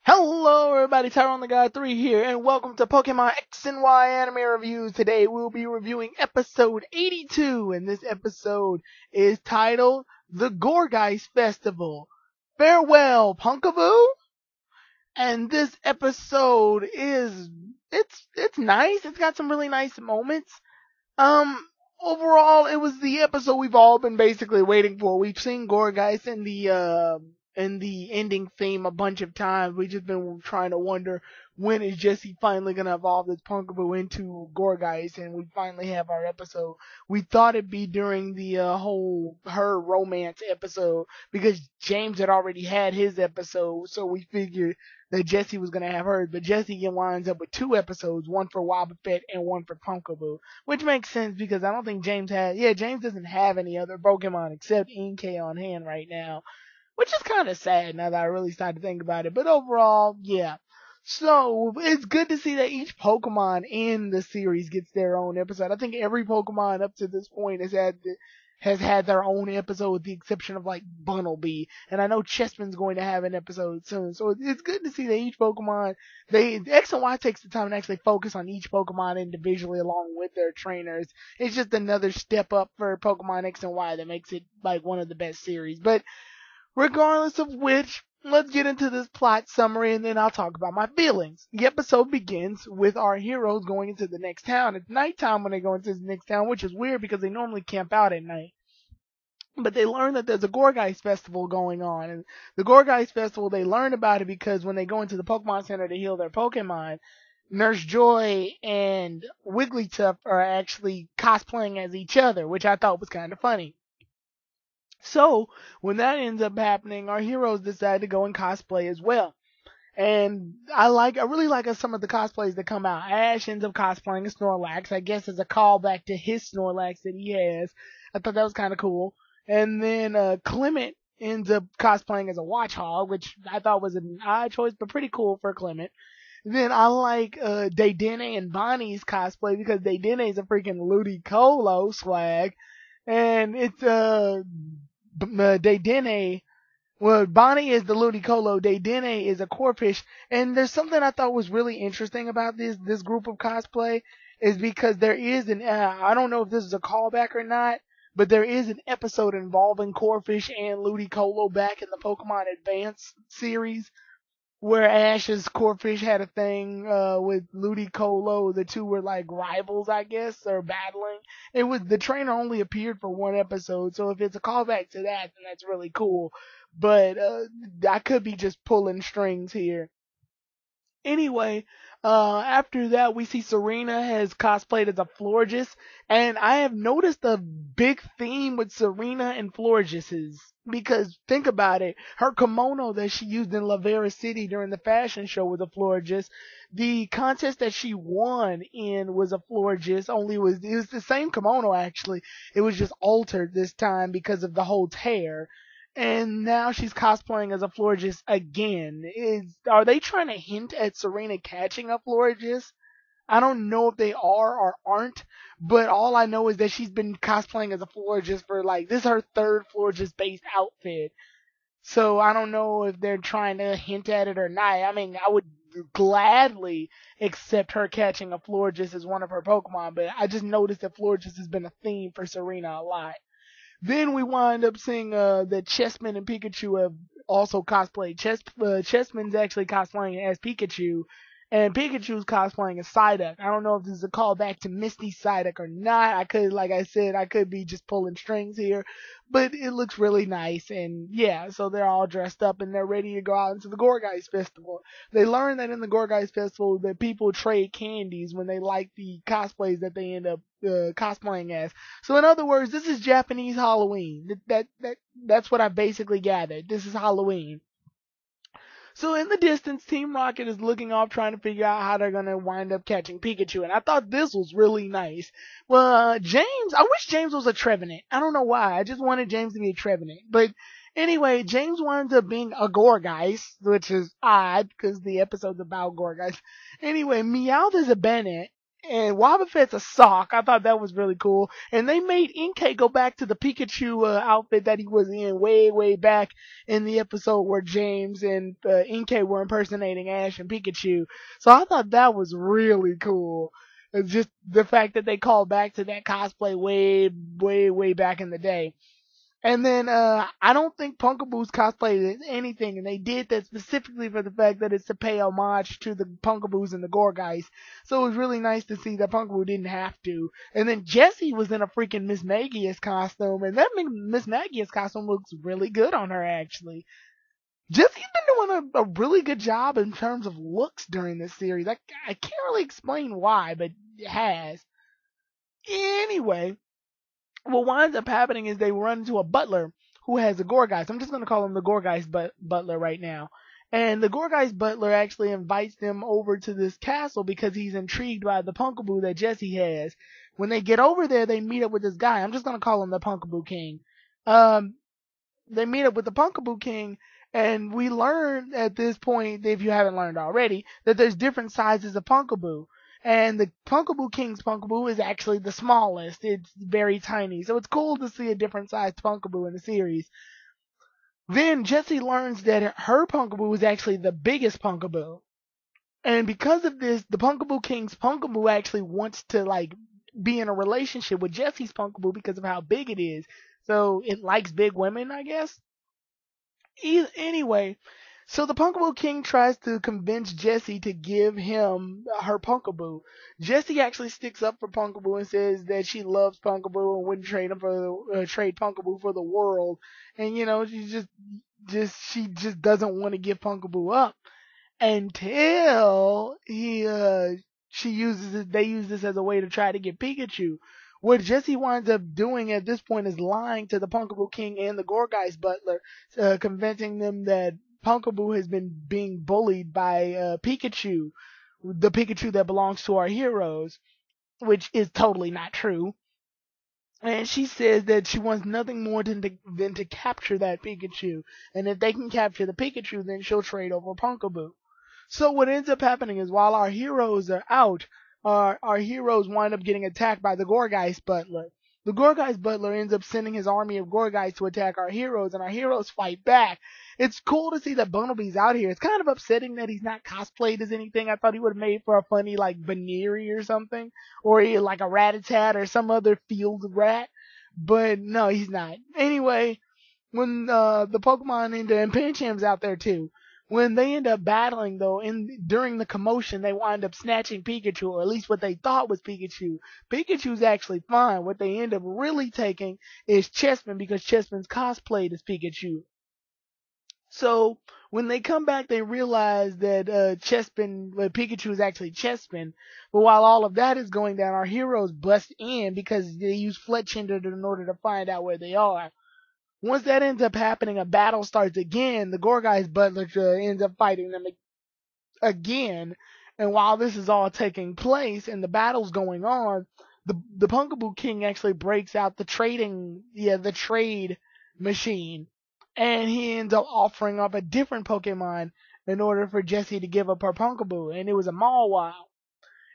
Hello everybody, Tyrone the God 3 here, and welcome to Pokemon X and Y Anime Reviews. Today we'll be reviewing episode 82, and this episode is titled The Gorgeist Festival. Farewell, Punkaboo! And this episode it's nice, it's got some really nice moments. Um, Overall, it was the episode we've all been basically waiting for. We've seen Gorgeist in the ending theme a bunch of times. We've just been trying to wonder when is Jessie finally gonna evolve this Punkaboo into Gorgeist, and we finally have our episode. We thought it'd be during the whole her romance episode because James had already had his episode, so we figured that Jessie was gonna have hers, but Jessie winds up with two episodes, one for Wobbuffet and one for Punkaboo, which makes sense because I don't think James doesn't have any other Pokemon except Inkay on hand right now, which is kind of sad now that I really started to think about it. But overall, yeah. So it's good to see that each Pokemon in the series gets their own episode. I think every Pokemon up to this point has had their own episode with the exception of like Bunnelby. And I know Chessman's going to have an episode soon. So it's good to see that each Pokemon, X and Y takes the time to actually focus on each Pokemon individually along with their trainers. It's just another step up for Pokemon X and Y that makes it like one of the best series. But regardless of which, let's get into this plot summary and then I'll talk about my feelings. The episode begins with our heroes going into the next town. It's nighttime when they go into the next town, which is weird because they normally camp out at night. But they learn that there's a Gorgeist Festival going on. And the Gorgeist Festival, they learn about it because when they go into the Pokemon Center to heal their Pokemon, Nurse Joy and Wigglytuff are actually cosplaying as each other, which I thought was kind of funny. So, when that ends up happening, our heroes decide to go and cosplay as well. And I really like some of the cosplays that come out. Ash ends up cosplaying as Snorlax, I guess as a callback to his Snorlax that he has. I thought that was kind of cool. And then, Clement ends up cosplaying as a Watchog, which I thought was an odd choice, but pretty cool for Clement. Then I like, Dedenne and Bonnie's cosplay because Dedenne is a freaking Ludicolo swag. And it's, Dedenne, well, Bonnie is the Ludicolo, Dedenne is a Corphish, and there's something I thought was really interesting about this group of cosplay, is because there is I don't know if this is a callback or not, but there is an episode involving Corphish and Ludicolo back in the Pokemon Advance series, where Ash's Corphish had a thing with Ludicolo. The two were like rivals, I guess, or battling. The trainer only appeared for one episode, so if it's a callback to that, then that's really cool. But I could be just pulling strings here. Anyway, after that, we see Serena has cosplayed as a Florges, and I have noticed a big theme with Serena and Florges's. Because think about it, her kimono that she used in Lavera City during the fashion show was a Florges. The contest that she won in was a Florges, it was the same kimono actually. It was just altered this time because of the whole tear. And now she's cosplaying as a Florges again. Are they trying to hint at Serena catching a Florges? I don't know if they are or aren't, but all I know is that she's been cosplaying as a Florges for this is her third Florges based outfit. So I don't know if they're trying to hint at it or not. I mean, I would gladly accept her catching a Florges as one of her Pokemon, but I just noticed that Florges has been a theme for Serena a lot. Then we wind up seeing that Chessman and Pikachu have also cosplayed. Chessman's actually cosplaying as Pikachu, and Pikachu's cosplaying as Psyduck. I don't know if this is a callback to Misty Psyduck or not. Like I said, I could be just pulling strings here, but it looks really nice. And yeah, so they're all dressed up and they're ready to go out into the Gorgeist Festival. They learn that in the Gorgeist Festival that people trade candies when they like the cosplays that they end up cosplaying as. So in other words, this is Japanese Halloween. That's what I basically gathered. This is Halloween. So in the distance, Team Rocket is looking off trying to figure out how they're going to wind up catching Pikachu. And I thought this was really nice. Well, I wish James was a Trevenant. I don't know why. I just wanted James to be a Trevenant. But anyway, James winds up being a Gorgeist, which is odd because the episode's about Gorgeist. Anyway, Meowth is a Bennett. and Wobbuffet's a sock. I thought that was really cool. And they made Inkay go back to the Pikachu outfit that he was in way back in the episode where James and Inkay were impersonating Ash and Pikachu. So I thought that was really cool. It's just the fact that they called back to that cosplay way back in the day. And then I don't think Punkaboo's cosplay is anything, and they did that specifically for the fact that it's to pay homage to the Punkaboos and the Gorgeist. So it was really nice to see that Punkaboo didn't have to. And then Jessie was in a freaking Miss Magius costume, and that Miss Magius costume looks really good on her actually. Jessie's been doing a really good job in terms of looks during this series. I can't really explain why, but it has. Anyway, what winds up happening is they run into a butler who has a Gorgeist. I'm just going to call him the Gorgeist butler right now. And the Gorgeist butler actually invites them over to this castle because he's intrigued by the Punkaboo that Jessie has. When they get over there, they meet up with this guy. I'm just going to call him the Punkaboo King. They meet up with the Punkaboo King, and we learn at this point, if you haven't learned already, that there's different sizes of Punkaboo. And the Punkaboo King's Punkaboo is actually the smallest. It's very tiny. So it's cool to see a different sized Punkaboo in the series. Then Jessie learns that her Punkaboo is actually the biggest Punkaboo. And because of this, the Punkaboo King's Punkaboo actually wants to be in a relationship with Jessie's Punkaboo because of how big it is. So it likes big women, I guess. Anyway, so the Punkaboo King tries to convince Jessie to give him her Punkaboo. Jessie actually sticks up for Punkaboo and says that she loves Punkaboo and wouldn't trade Punkaboo for the world. And she just doesn't want to give Punkaboo up until they use this as a way to try to get Pikachu. What Jessie winds up doing at this point is lying to the Punkaboo King and the Gorgeist butler, convincing them that Punkaboo has been being bullied by Pikachu, the Pikachu that belongs to our heroes, which is totally not true. And she says that she wants nothing more than to capture that Pikachu, and if they can capture the Pikachu, then she'll trade over Punkaboo. So what ends up happening is while our heroes are out, our heroes wind up getting attacked by the Gorgeist butler. The Gorgeist butler ends up sending his army of Gorgeist to attack our heroes, and our heroes fight back. It's cool to see that Bumblebee's out here. It's kind of upsetting that he's not cosplayed as anything. I thought he would have made for a funny Baneri or something, or like a Rat-a-tat or some other field rat. But no, he's not. Anyway, when the Pokemon and Pincham's out there too. When they end up battling, though, during the commotion, they wind up snatching Pikachu, or at least what they thought was Pikachu. Pikachu's actually fine. What they end up really taking is Chespin, because Chespin's cosplayed as Pikachu. So when they come back, they realize that Pikachu is actually Chespin. But while all of that is going down, our heroes bust in because they use Fletchinder in order to find out where they are. Once that ends up happening, a battle starts again. The Gorgeist butler ends up fighting them again. And while this is all taking place and the battle's going on, the Punkaboo King actually breaks out the trade machine. And he ends up offering up a different Pokemon in order for Jessie to give up her Punkaboo. And it was a Mawile.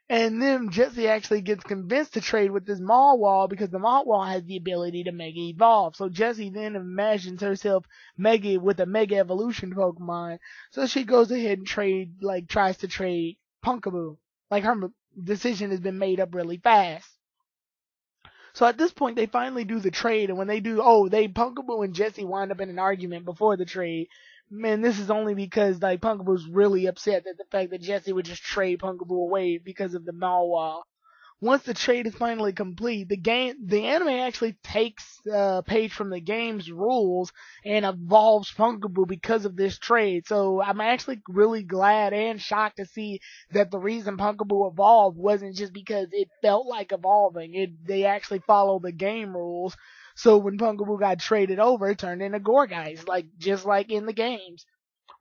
And then Jessie actually gets convinced to trade with this Mawile because the Mawile has the ability to Mega Evolve. So Jessie then imagines herself with a Mega Evolution Pokemon. So she goes ahead and tries to trade Punkaboo. Her decision has been made up really fast. So at this point, they finally do the trade, and when they do, Punkaboo and Jessie wind up in an argument before the trade. Man, this is only because Punkaboo's really upset at the fact that Jessie would just trade Punkaboo away because of the Mawile. Once the trade is finally complete, the anime actually takes a page from the game's rules and evolves Punkaboo because of this trade. So I'm actually really glad and shocked to see that the reason Punkaboo evolved wasn't just because it felt like evolving. They actually follow the game rules. So when Punkaboo got traded over, it turned into Gorgeist, just like in the games.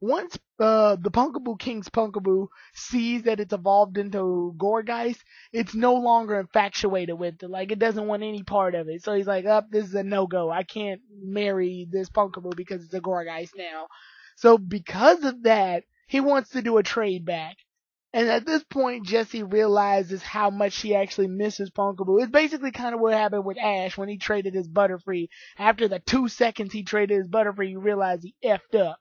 Once the Punkaboo King's Punkaboo sees that it's evolved into Gorgeist, it's no longer infatuated with it. It doesn't want any part of it. So he's like, this is a no-go. I can't marry this Punkaboo because it's a Gorgeist now. So because of that, he wants to do a trade back. And at this point, Jessie realizes how much she actually misses Punkaboo. It's basically kind of what happened with Ash when he traded his Butterfree. After the 2 seconds he traded his Butterfree, you realize he effed up.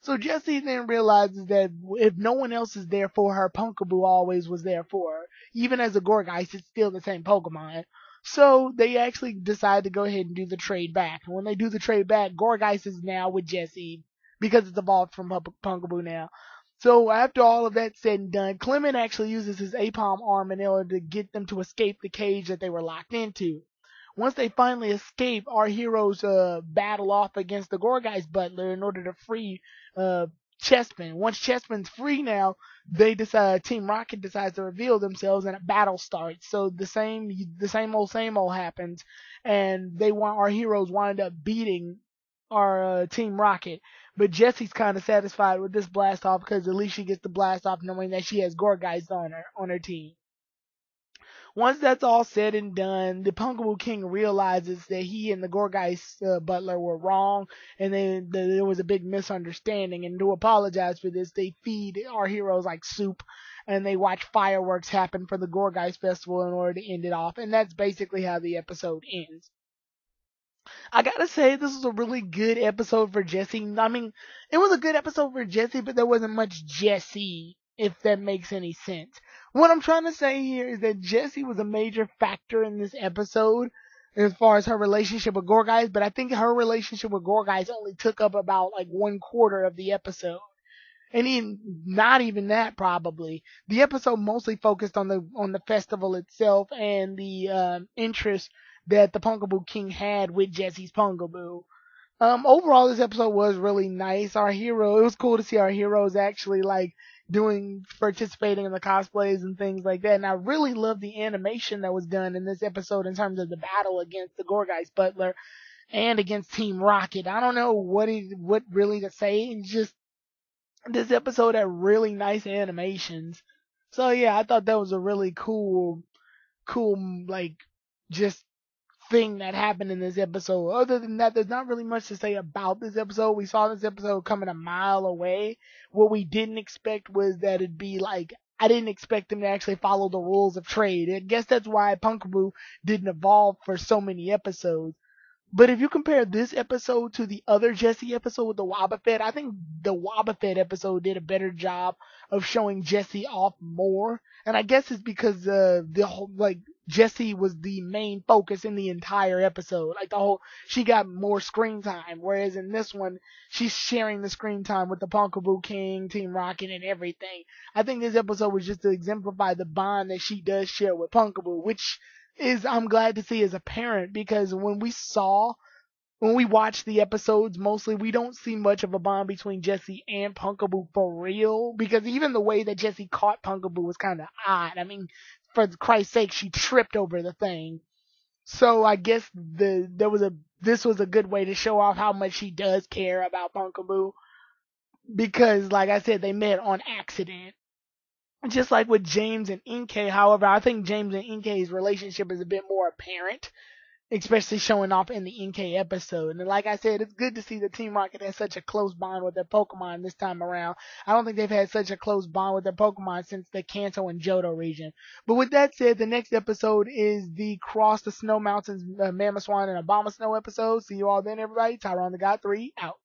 So Jessie then realizes that if no one else is there for her, Punkaboo always was there for her. Even as a Gorgeist, it's still the same Pokemon. So they actually decide to go ahead and do the trade back. And when they do the trade back, Gorgeist is now with Jessie because it's evolved from Punkaboo now. So after all of that said and done, Clement actually uses his Apom arm in order to get them to escape the cage that they were locked into. Once they finally escape, our heroes battle off against the Gorgeist Butler in order to free uh, Chespin. Once Chespin's free now, they decide Team Rocket decides to reveal themselves and a battle starts. So the same old happens, and our heroes wind up beating our Team Rocket. But Jessie's kind of satisfied with this blast off because at least she gets the blast off knowing that she has Gorgeist on her team. Once that's all said and done, the Punkable King realizes that he and the Gorgeist Butler were wrong, and then there was a big misunderstanding. And to apologize for this, they feed our heroes like soup, and they watch fireworks happen for the Gorgeist Festival in order to end it off. And that's basically how the episode ends. I gotta say, this was a really good episode for Jessie. I mean, it was a good episode for Jessie, but there wasn't much Jessie, if that makes any sense. What I'm trying to say here is that Jessie was a major factor in this episode as far as her relationship with Gorgeist, but I think her relationship with Gorgeist only took up about like 1/4 of the episode. And even not even that probably. The episode mostly focused on the festival itself and the interest that the Punkaboo King had with Jessie's Punkaboo. Overall, this episode was really nice. It was cool to see our heroes actually like participating in the cosplays and things like that. And I really love the animation that was done in this episode in terms of the battle against the Gorgeist Butler and against Team Rocket. I don't know what really to say. It's just this episode had really nice animations. So yeah, I thought that was a really cool, like just thing that happened in this episode. Other than that, there's not really much to say about this episode. We saw this episode coming a mile away. What we didn't expect was that it'd be like, I didn't expect them to actually follow the rules of trade. I guess that's why Punkaboo didn't evolve for so many episodes. But if you compare this episode to the other Jessie episode with the Wobbuffet, I think the Wobbuffet episode did a better job of showing Jessie off more. And I guess it's because the whole Jessie was the main focus in the entire episode. She got more screen time, whereas in this one she's sharing the screen time with the Punkaboo King, Team Rocket, and everything. I think this episode was just to exemplify the bond that she does share with Punkaboo, which I'm glad to see as a parent, because when we watch the episodes, mostly we don't see much of a bond between Jessie and Punkaboo for real, because even the way that Jessie caught Punkaboo was kind of odd. I mean, for Christ's sake, she tripped over the thing. So I guess this was a good way to show off how much she does care about Punkaboo, because like I said, they met on accident. Just like with James and Inkay, however, I think James and Inkay's relationship is a bit more apparent, especially showing off in the Inkay episode. And like I said, it's good to see the Team Rocket has such a close bond with their Pokemon this time around. I don't think they've had such a close bond with their Pokemon since the Kanto and Johto region. But with that said, the next episode is the Cross the Snow Mountains Mamoswine and Obama Snow episode. See you all then, everybody. Tyrone the God 3 out.